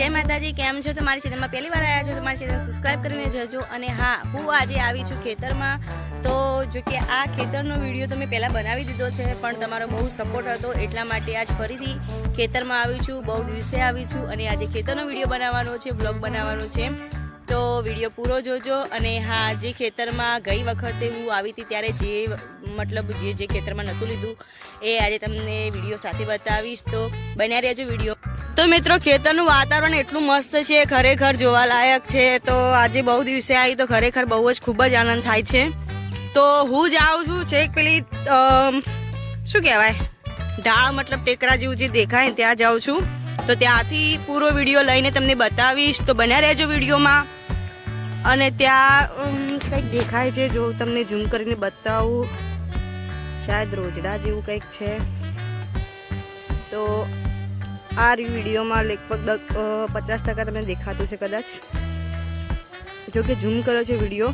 जय माताजी केम छो तमारी चेनल में पहली बार आया छो तमारी चेनल सब्सक्राइब करीने जजो। अने हाँ हूँ आज आई छूँ खेतर में। तो जो कि आ खेतरनो विडियो तो मैं पहला बनावी दीधो छे पण तमारो बहु सपोर्ट हतो एटला माटे आज फरीथी खेतर में आवी छूँ। बहु दिवसे आवी छूँ अने आज खेतरनो विडियो बनाववानो छे, ब्लॉग बनाववानो छे। तो विडियो पूरो जोजो। अने हाँ जे खेतर में गई वखते हूँ आई थी त्यारे जे मतलब जे खेतर में नतुं लीधुं ए आज तमने विडियो साथे बतावीश। तो बन्या रहेजो विडियो। तो मित्रों खेतरनुं वातावरण एटलुं मस्त है, खरेखर जोवालायक है। तो आज बहु दिवसे आई तो खरेखर बहु ज खूब ज आनंद थाय छे। तो हूँ जाऊँ छूँ छेक पेली शुं कहेवाय ढाळ मतलब टेकरा जेवुं जे देखाय त्यां जाऊँ छूँ। तो त्यांथी पूरो विडियो लईने तमने बतावीश। तो बन्या रहेजो विडियोमां। अने त्यां कंईक देखाय छे जो तमने झूम करीने बतावुं, शायद रोजड़ा जेवुं कंईक छे। तो आ विडियो में लगभग 50% तमने देखातुं छे कदाच, जो कि झूम करो छे विडियो।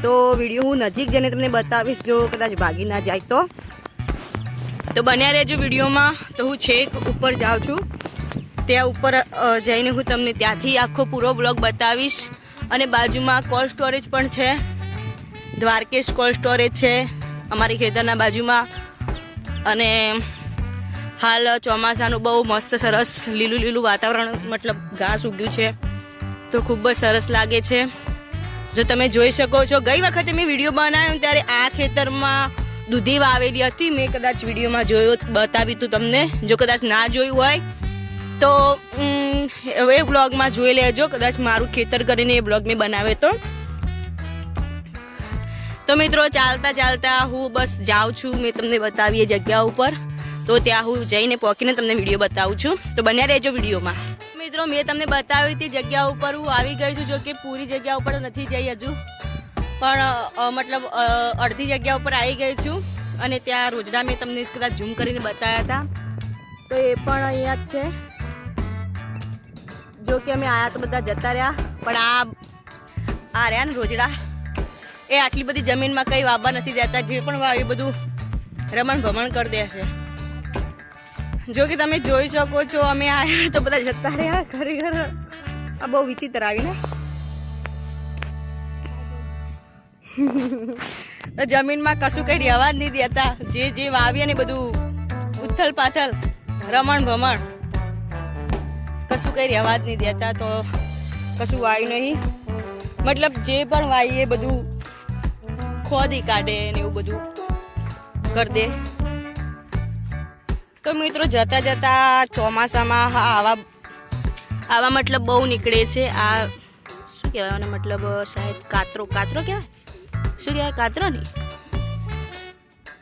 तो विडियो हूँ नजीक जईने तमने बतावीश जो कदाच भागी ना जाए तो बन्या रहेजो विडियो में। तो हूँ छेक ऊपर जाऊँ छूँ, त्या ऊपर जईने हूँ तमने त्यांथी आखो पूरो ब्लॉग बतावीश। अने बाजुमां कोल्ड स्टोरेज पण छे, द्वारकेश कोल्ड स्टोरेज छे अमारी खेतरना बाजुमां। अने हाल ચોમાસાનું बहु मस्त सरस लीलू लीलू वातावरण मतलब घास उग्યું છે तो खूब ज सरस लागे छे। जो तमे જોઈ શકો છો ગઈ વખતે મેં વિડિયો બનાવ્યો ત્યારે આ ખેતરમાં દૂધી વાવેલી હતી। મેં કદાચ વિડિયોમાં જોયો બતાવી તું તમને, જો કદાચ ના જોયું હોય તો હવે વ્લોગમાં જોઈ લેજો। કદાચ મારું ખેતર કરીને એ વ્લોગ મેં બનાવ્યો તો મિત્રો ચાલતા ચાલતા હું બસ જાઉં છું, મેં તમને બતાવી એ જગ્યા ઉપર। तो त्या हूँ जईने पहुँचीने तमने विडियो बताऊँ छूँ। तो बन्या रहेजो विडियो में। मित्रों मैं तमने बतावी थी जग्या पर हूँ आई गई छूँ, जो कि पूरी जग्या पर नहीं जई हजू पण मतलब अर्धी जग्या पर आई गई छूँ। अने त्या रोजड़ा में तमने कदाच झूम करीने बताया था तो ये पण अहींया ज छे। जो कि अमे आया तो बधा जता रह्या पण आ रह्या ने रोजड़ा ए आटली बधी जमीन में कई वाववा नथी देता, जे पण वावे बधुं रमण भमण कर दे छे। जो कि तमे जोई शको छो अमे आया तो बधा जता रह्या। खरेखर आ बहु विचित्र आवी ने तो जमीन में कशुं कई रहेवा ज नहीं देता, जे जे वावीए ने बधुं उथल पाथल रमण भमण कशुं कई रहेवा ज नहीं देता। तो कशुं वाव्युं नहीं मतलब जे पण वावीए बधुं खोदी काढे ने एवुं बधुं कर दे। तो मित्रों जता जता ચોમાસામાં आवा आवा मतलब बहु निकळे छे। आ शुं कहेवाय मतलब शायद कातरो कातरो कहेवाय, शुं कहेवाय कातरो नहीं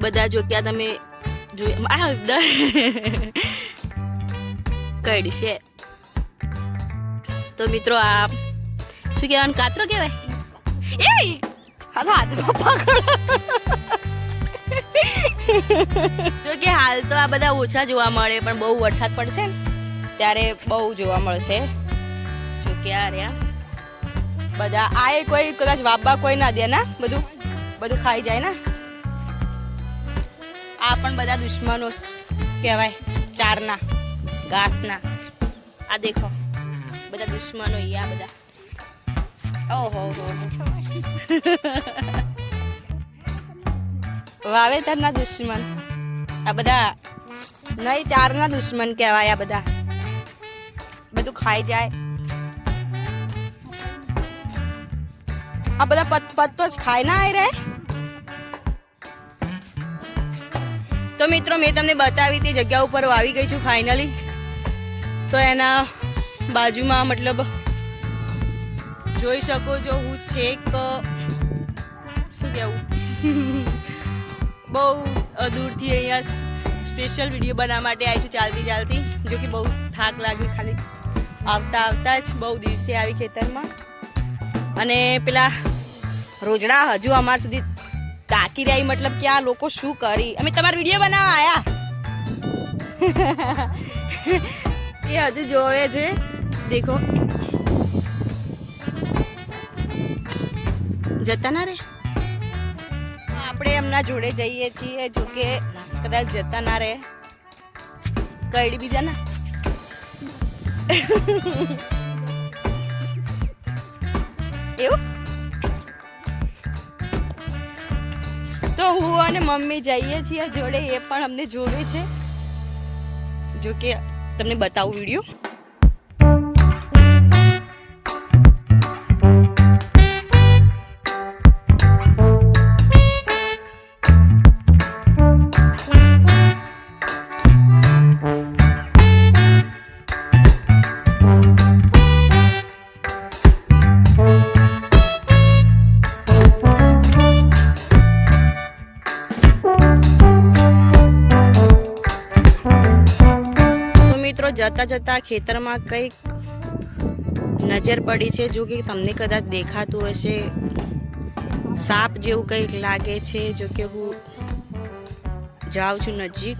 बधा जो क्या तमे जो कईडी छे। तो मित्रों आ शुं कहेवाय कातरो कहेवाय ए हाथमां पकड़ो। जो कि हाल तो आ बधा ओछा जोवा मळे पण बहु वरसाद पड़शे त्यारे बहु जोवा मळशे। जो कि आ रह्या बधा आए कोई कदाच वाबा कोई ना दे ना, बधुं बधुं खाई जाए ना। आ पण बधा दुश्मनो कहेवाय चारना घासना। आ देखो बधा दुश्मनो ई आ बधा ओहो हो वावेतરના दुश्मन आ बधा नहीं चारना दुश्मन कहेवाय। आ बधा बधुं खाई जाए। आ बधा पत्तो ज खाई ना आई रहे। तो मित्रों मैं तमने बतावी थी जग्या पर आई गई छूँ फाइनली। तो एना बाजुमां मतलब जोई शको जो हूँ छेक शुं कहेवुं बहु दूर थी अहींया स्पेशल विडियो बनावा माटे आई छूँ चालती चालती। जो कि बहुत थाक लाग्यो खाली आवता आवता ज बहु दिवसे आवी खेतरमां। अने पेला रोजड़ा हजू अमार सुधी ताकी रही मतलब कि आ लोको शुं करी अमे तमार विडियो बनावा आया ए हजू जोवे छे। देखो जता ना रे આપણે એમના જોડે જઈએ છીએ, જો કે કદાચ જતા ના રહે કઈડી બીજા ના એવું તો હું અને મમ્મી જઈએ છીએ જોડે, એ પણ અમને જોવે છે. જો કે તમને બતાવું વિડીયો. જતા જતા ખેતરમાં કંઈક નજર પડી છે, જો કે તમને કદાચ દેખાતું હશે. સાપ જેવું કંઈક લાગે છે. જો કે હું જાઉં છું નજીક,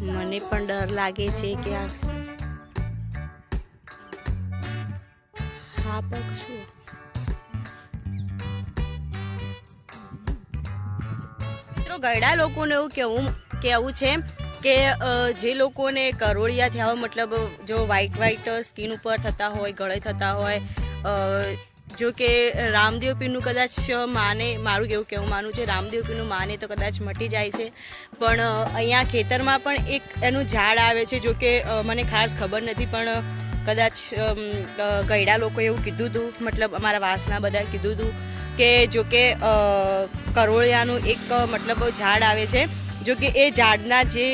મને પણ ડર લાગે છે કે આ હા પગ શું. મિત્રો ગયડા લોકોને એવું કેવું છે કે જે લોકોને કરોળિયા થયા હોય, મતલબ જો વ્હાઈટ સ્કિન ઉપર થતા હોય, ગળે થતા હોય, જો કે રામદેવ પીરનું કદાચ માને, મારું કેવું કહેવું માનું છે, રામદેવ પીરનું માને તો કદાચ મટી જાય છે. પણ અહીંયા ખેતરમાં પણ એક એનું ઝાડ આવે છે, જો કે મને ખાસ ખબર નથી, પણ કદાચ ગયડા લોકો એવું કીધું હતું, મતલબ અમારા વાસના બધા કીધું હતું કે જો કે કરોળિયાનું એક મતલબ ઝાડ આવે છે. જો કે એ ઝાડના જે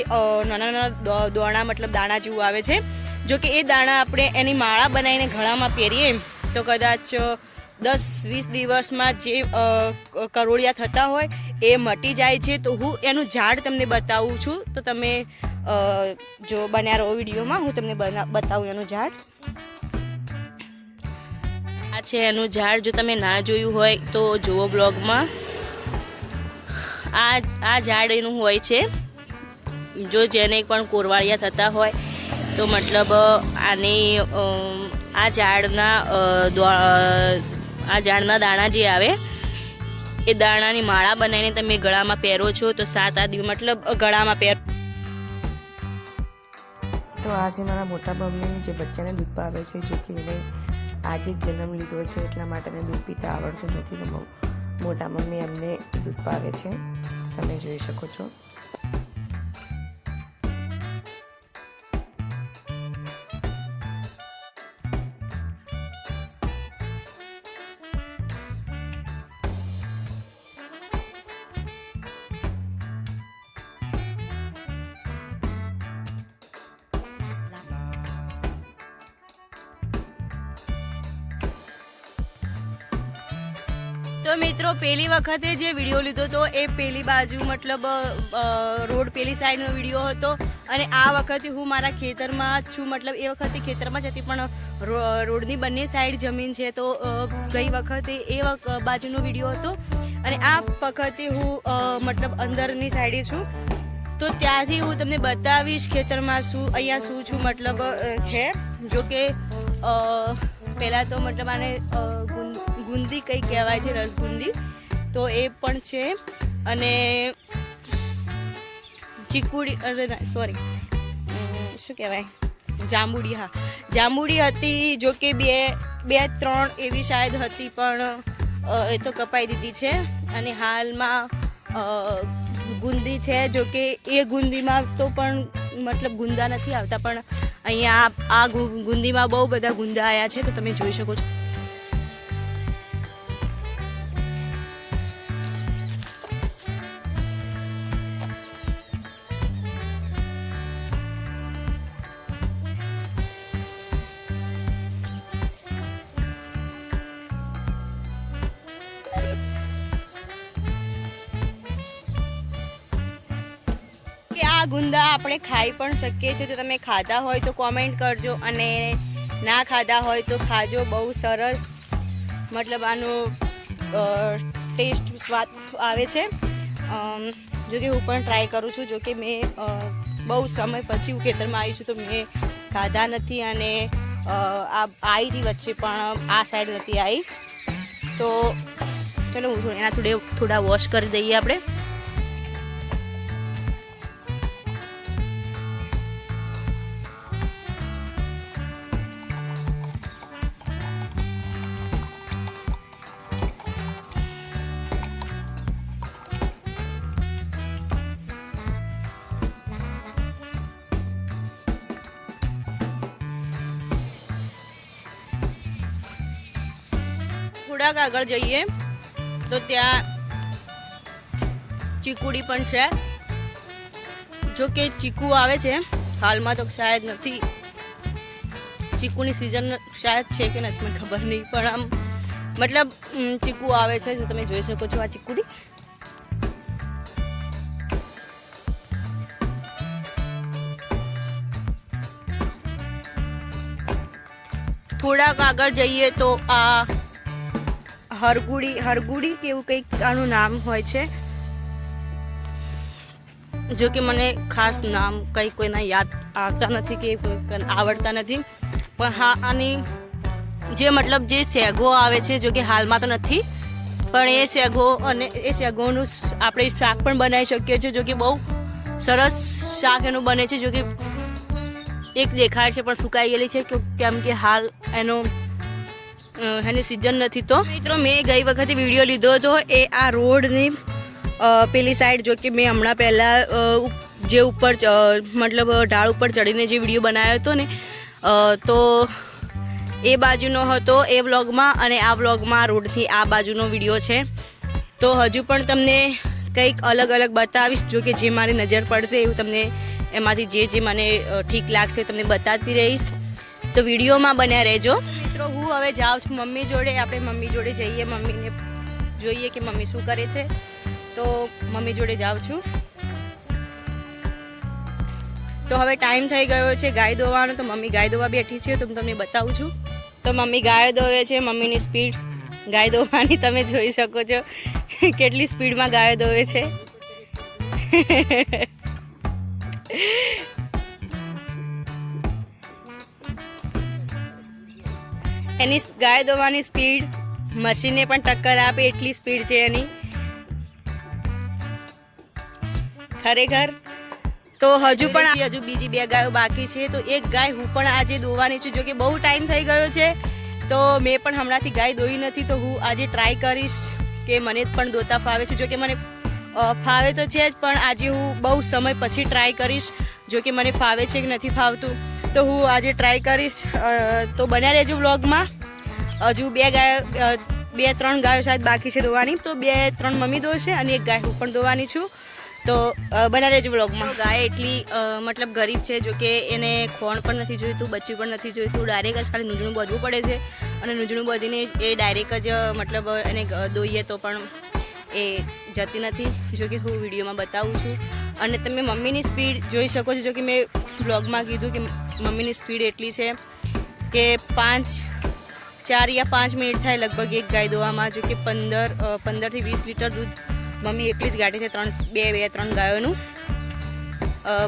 નાના દોણા, મતલબ દાણા જેવું આવે છે, જો કે એ દાણા આપણે એની માળા બનાવીને ગળામાં પહેરીએ તો કદાચ 10-20 દિવસમાં જે કરોળિયા થતા હોય એ મટી જાય છે. તો હું એનું ઝાડ તમને બતાવું છું, તો તમે જો બન્યા રહો વિડીયોમાં, હું તમને બતાવું એનું ઝાડ. આ છે એનું ઝાડ. જો તમે ના જોયું હોય તો જુઓ બ્લોગમાં. આ ઝાડ એનું હોય છે. જો જેને પણ કોરવાળિયા થતા હોય તો મતલબ આ ઝાડના દાણા જે આવે એ દાણાની માળા બનાવીને તમે ગળામાં પહેરો છો તો 7 દિવસ મતલબ ગળામાં પહેરો. તો આજે મારા મોટા મમ્મી જે બચ્ચાને દૂધ પાવે છે, જો કે એને આજે જ જન્મ લીધો છે એટલા માટે એને દૂધ પીતા આવડતું નથી, તો મોટા મમ્મી એમને દૂધ પાવે છે, તમે જોઈ શકો છો. તો મિત્રો પહેલી વખતે જે વિડીયો લીધો હતો એ પેલી બાજુ મતલબ રોડ પેલી સાઈડનો વિડીયો હતો, અને આ વખતે હું મારા ખેતરમાં છું, મતલબ એ વખતે ખેતરમાં જ હતી પણ રોડની બંને સાઈડ જમીન છે, તો ગઈ વખતે એ બાજુનો વિડીયો હતો, અને આ વખતે હું મતલબ અંદરની સાઈડે છું. તો ત્યાંથી હું તમને બતાવીશ ખેતરમાં અહીંયા શું છું મતલબ છે. જો કે પહેલાં તો મતલબ આને ગુંદી કંઈ કહેવાય છે, રસગુંદી, તો એ પણ છે. અને ચીકુડી, સોરી શું કહેવાય, જાંબુડી. હા, જાંબુડી હતી, જો કે બે ત્રણ એવી શાયદ હતી, પણ એ તો કપાઈ દીધી છે. અને હાલમાં ગુંદી છે, જો કે એ ગુંદીમાં તો પણ મતલબ ગુંદા નથી આવતા, પણ અહીંયા આ ગુંદીમાં બહુ બધા ગુંદા આવ્યા છે, તો તમે જોઈ શકો છો. આ ગુંદા આપણે ખાઈ પણ શકીએ છીએ, તો તમે ખાધા હોય તો કોમેન્ટ કરજો, અને ના ખાધા હોય તો ખાજો. બહુ સરસ મતલબ આનો ટેસ્ટ સ્વાદ આવે છે. જો કે હું પણ ટ્રાય કરું છું, જો કે મેં બહુ સમય પછી હું ખેતરમાં આવી છું તો મેં ખાધા નથી, અને આવી હતી વચ્ચે પણ આ સાઈડ નથી આવી. તો ચલો હું એના થોડા વોશ કરી દઈએ આપણે. થોડાક આગળ જઈએ તો ત્યાં ચીકુડી પણ છે. જો કે ચીકુ આવે છે, હાલમાં તો શાયદ નથી. ચીકુની સિઝન શાયદ છે કે નથી મને ખબર નહીં, પણ આમ મતલબ ચીકુ આવે છે. જો તમે જોઈ શકો છો આ ચીકુડી. થોડાક આગળ જઈએ તો આ હરગુડી કે એવું કંઈક આનું નામ હોય છે. જો કે મને ખાસ નામ કંઈ કોઈના યાદ આવતા નથી કે આવડતા નથી, પણ હા આની જે મતલબ જે સેગો આવે છે, જો કે હાલમાં તો નથી, પણ એ સેગો અને એ સેગોનું આપણે શાક પણ બનાવી શકીએ છીએ. જો કે બહુ સરસ શાક એનું બને છે. જો કે એક દેખાય છે પણ સુકાઈ ગયેલી છે, કેમ કે હાલ એની સિઝન નથી. તો મિત્રો મેં ગઈ વખતે વિડીયો લીધો હતો એ આ રોડની પેલી સાઈડ. જો કે મેં હમણાં પહેલાં જે ઉપર મતલબ ઢાળ ઉપર ચડીને જે વિડીયો બનાવ્યો હતો ને, તો એ બાજુનો હતો એ વ્લોગમાં, અને આ વ્લોગમાં રોડથી આ બાજુનો વિડીયો છે. તો હજુ પણ તમને કંઈક અલગ અલગ બતાવીશ. જો કે જે મારી નજર પડશે એવું તમને એમાંથી જે મને ઠીક લાગશે તમને બતાવતી રહીશ. તો વિડીયોમાં બન્યા રહેજો. મિત્રો હું હવે જાઉં છું મમ્મી જોડે. આપણે મમ્મી જોડે જઈએ, મમ્મીને જોઈએ કે મમ્મી શું કરે છે. તો મમ્મી જોડે જાઉં છું. તો હવે ટાઈમ થઈ ગયો છે ગાય દોવાનો. તો મમ્મી ગાય દોવા બેઠી છે, તો હું તમને બતાવું છું. તો મમ્મી ગાય દોવે છે. મમ્મીની સ્પીડ ગાય દોવાની તમે જોઈ શકો છો, કેટલી સ્પીડમાં ગાય દોવે છે. એની ગાય દોવાની સ્પીડ મશીનને પણ ટક્કર આપે એટલી સ્પીડ છે એની, ખરેખર. તો હજુ બીજી 2 ગાયો બાકી છે. તો એક ગાય હું પણ આજે દોવાની છું. જો કે બહુ ટાઈમ થઈ ગયો છે, તો મેં પણ હમણાંથી ગાય દોઈ નથી. તો હું આજે ટ્રાય કરીશ કે મને પણ દોતા ફાવે છે. જો કે મને ફાવે તો છે જ, પણ આજે હું બહુ સમય પછી ટ્રાય કરીશ. જો કે મને ફાવે છે કે નથી ફાવતું, તો હું આજે ટ્રાય કરીશ. તો બન્યા રહેજો વ્લોગમાં. હજુ 2-3 ગાયો શાયદ બાકી છે દોવાની. તો 2-3 મમ્મી દોશે અને એક ગાય હું પણ દોવાની છું. તો બન્યા રહેજો વ્લોગમાં. ગાય એટલી મતલબ ગરીબ છે. જો કે એને ખોણ પણ નથી જોઈતું, બચ્ચું પણ નથી જોઈતું. ડાયરેક્ટ જ ખાલી નૂંજણું બાંધવું પડે છે, અને નૂંજણું બાંધીને એ ડાયરેક્ટ જ મતલબ એને દોઈએ તો પણ એ જતી નથી. જો કે હું વિડીયોમાં બતાવું છું. અને તમે મમ્મીની સ્પીડ જોઈ શકો છો. જો કે મેં વ્લોગમાં કીધું કે મમ્મીની સ્પીડ એટલી છે કે 4 યા 5 મિનિટ થાય લગભગ એક ગાય દોવામાં. જો કે 15 થી 20 લીટર દૂધ મમ્મી એકલી જ ગાંઠે છે, 2-3 ગાયોનું.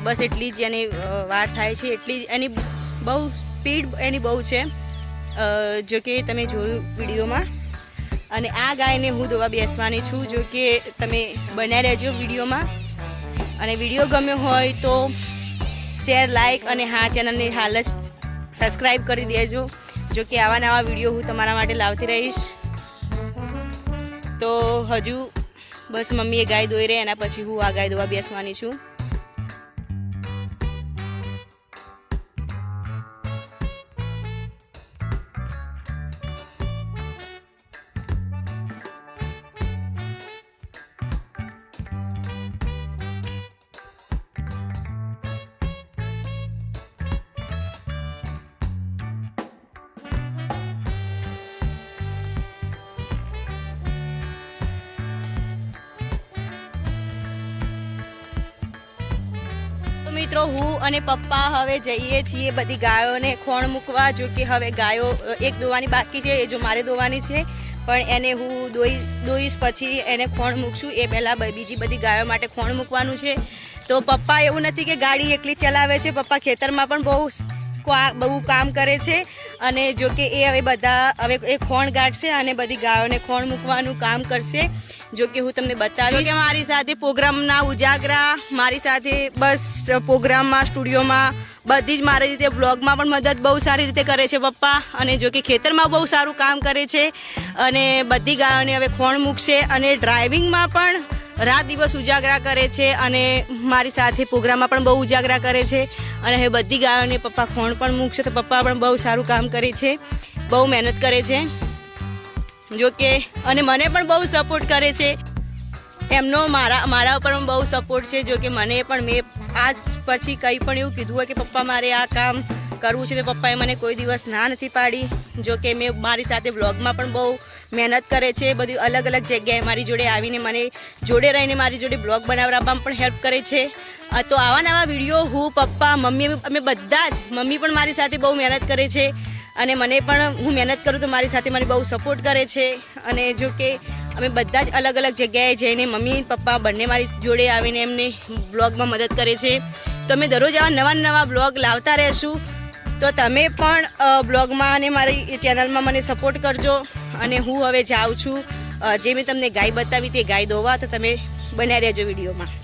બસ એટલી જ એની વાર થાય છે, એટલી જ એની બહુ સ્પીડ એની બહુ છે. જો કે તમે જોયું વિડીયોમાં. અને આ ગાયને હું દોવા બેસવાની છું. જો કે તમે બન્યા રહેજો વિડીયોમાં. અને વિડીયો ગમ્યો હોય તો શેર, લાઈક અને હા ચેનલને હાલ જ સબસ્ક્રાઈબ કરી દેજો. જો કે આવા નવા વિડીયો હું તમારા માટે લાવતી રહીશ. તો હજુ બસ મમ્મીએ ગાય દોઈ રહે, એના પછી હું આ ગાય દોવા બેસવાની છું. મિત્રો હું અને પપ્પા હવે જઈએ છીએ બધી ગાયોને ખોણ મૂકવા. જો કે હવે ગાયો એક દોવાની બાકી છે, એ જો મારે દોવાની છે, પણ એને હું દોઈશ પછી એને ખોણ મૂકશું. એ પહેલાં બીજી બધી ગાયો માટે ખોણ મૂકવાનું છે. તો પપ્પા એવું નથી કે ગાડી એકલી ચલાવે છે, પપ્પા ખેતરમાં પણ બહુ કામ કરે છે. અને જો કે એ હવે એ ખોણ ગાઢશે અને બધી ગાયોને ખોણ મૂકવાનું કામ કરશે. જો કે હું તમને બતાવીશ કે મારી સાથે પ્રોગ્રામના ઉજાગરા, મારી સાથે બસ પ્રોગ્રામમાં, સ્ટુડિયોમાં બધી જ મારી રીતે, બ્લોગમાં પણ મદદ બહુ સારી રીતે કરે છે પપ્પા. અને જો કે ખેતરમાં બહુ સારું કામ કરે છે. અને બધી ગાયોને હવે ખોણ મૂકશે. અને ડ્રાઇવિંગમાં પણ રાત દિવસ ઉજાગરા કરે છે. અને મારી સાથે પ્રોગ્રામમાં પણ બહુ ઉજાગરા કરે છે. અને હવે બધી ગાયોને પપ્પા ખોણ પણ મૂકશે. તો પપ્પા પણ બહુ સારું કામ કરે છે, બહુ મહેનત કરે છે. જો કે અને મને પણ બહુ સપોર્ટ કરે છે. એમનો મારા ઉપર પણ બહુ સપોર્ટ છે. જો કે મને પણ મેં આજ પછી કંઈ પણ એવું કીધું હોય કે પપ્પા મારે આ કામ કરવું છે તો પપ્પાએ મને કોઈ દિવસ ના નથી પાડી. જો કે મેં મારી સાથે વ્લોગમાં પણ બહુ મહેનત કરે છે. બધી અલગ અલગ જગ્યાએ મારી જોડે આવીને મને જોડે રહીને મારી જોડે બ્લોગ બનાવવામાં પણ હેલ્પ કરે છે. તો આવા નવા વિડીયો હું પપ્પા મમ્મી અમે બધા જ મમ્મી પણ મારી સાથે બહુ મહેનત કરે છે અને મને પણ હું મહેનત કરું તો મારી સાથે મને બહુ સપોર્ટ કરે છે. અને જો કે અમે બધા જ અલગ અલગ જગ્યાએ જઈને મમ્મી પપ્પા બંને મારી જોડે આવીને એમને બ્લોગમાં મદદ કરે છે. તો અમે દરરોજ આવા નવા બ્લોગ લાવતા રહીશું. તો તમે પણ બ્લોગમાં અને મારી ચેનલમાં મને સપોર્ટ કરજો. અને હું હવે જાઉં છું જે મેં તમને ગાય બતાવી તે ગાય દોવા. તો તમે બન્યા રહેજો વિડીયોમાં.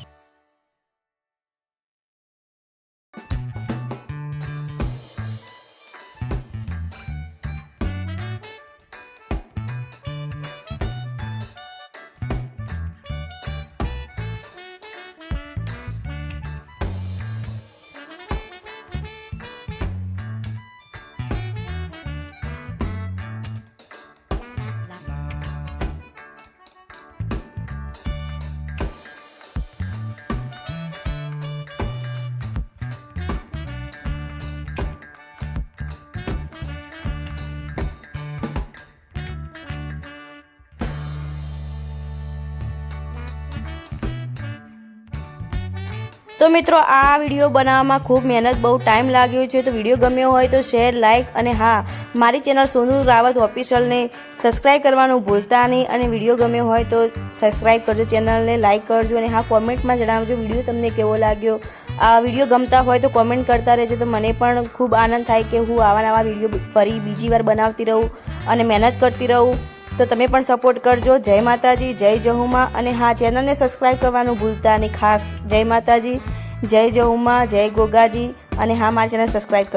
તો મિત્રો આ વિડીયો બનાવવામાં ખૂબ મહેનત બહુ ટાઈમ લાગ્યો છે. તો વિડીયો ગમ્યો હોય તો શેર લાઇક અને હા મારી ચેનલ સોનુ રાવત ઓફિશિયલને સબસ્ક્રાઈબ કરવાનું ભૂલતા નહીં. અને વિડીયો ગમ્યો હોય તો સબસ્ક્રાઈબ કરજો, ચેનલને લાઇક કરજો અને હા કોમેન્ટમાં જણાવજો વિડીયો તમને કેવો લાગ્યો. આ વિડીયો ગમતા હોય તો કોમેન્ટ કરતા રહેજો. તો મને પણ ખૂબ આનંદ થાય કે હું આવા નવા વિડીયો ફરી બીજી વાર બનાવતી રહું અને મહેનત કરતી રહું. તો તમે પણ સપોર્ટ કરજો. જય માતાજી, જય જહુમા. અને હા ચેનલને સબસ્ક્રાઈબ કરવાનું ભૂલતા નહીં. ખાસ જય માતાજી, જય જહુમા, જય ગોગાજી. અને હા મારી ચેનલ સબસ્ક્રાઈબ કરજો.